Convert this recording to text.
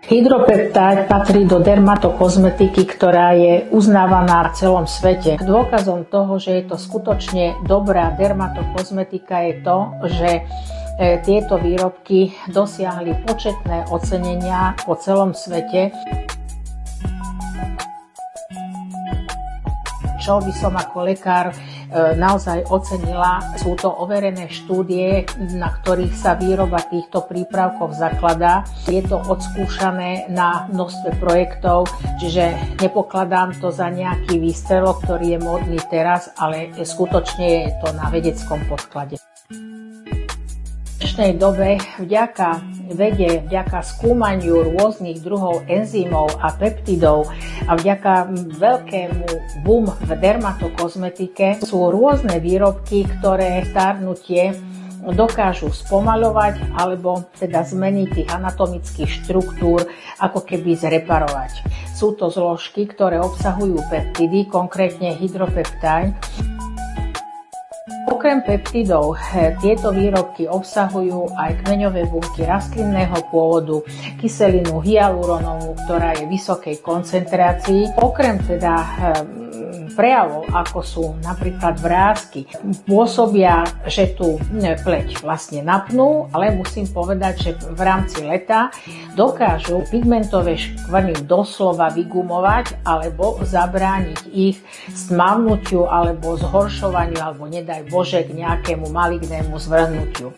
Hydropeptide patrí do dermatokozmetiky, ktorá je uznávaná v celom svete. Dôkazom toho, že je to skutočne dobrá dermatokozmetika je to, že tieto výrobky dosiahli početné ocenenia po celom svete. Čo by som ako lekár naozaj ocenila, sú to overené štúdie, na ktorých sa výroba týchto prípravkov zakladá. Je to odskúšané na množstve projektov, čiže nepokladám to za nejaký výstrelok, ktorý je módny teraz, ale skutočne je to na vedeckom podklade. V dnešnej dobe vďaka vede, vďaka skúmaniu rôznych druhov enzymov a peptidov a vďaka veľkému boom v dermatokozmetike sú rôzne výrobky, ktoré starnutie dokážu spomaľovať alebo teda zmeniť tých anatomických štruktúr, ako keby zreparovať. Sú to zložky, ktoré obsahujú peptidy, konkrétne hydropeptide. Okrem peptidov, tieto výrobky obsahujú aj kmeňové bunky rastlinného pôvodu, kyselinu hyaluronovú, ktorá je vysokej koncentrácii. Okrem teda prejavov, ako sú napríklad vrásky, pôsobia, že tú pleť vlastne napnú, ale musím povedať, že v rámci leta dokážu pigmentové škvrny doslova vygumovať alebo zabrániť ich stmavnutiu alebo zhoršovaniu alebo nedaj Bože k nejakému malignému zvrhnutiu.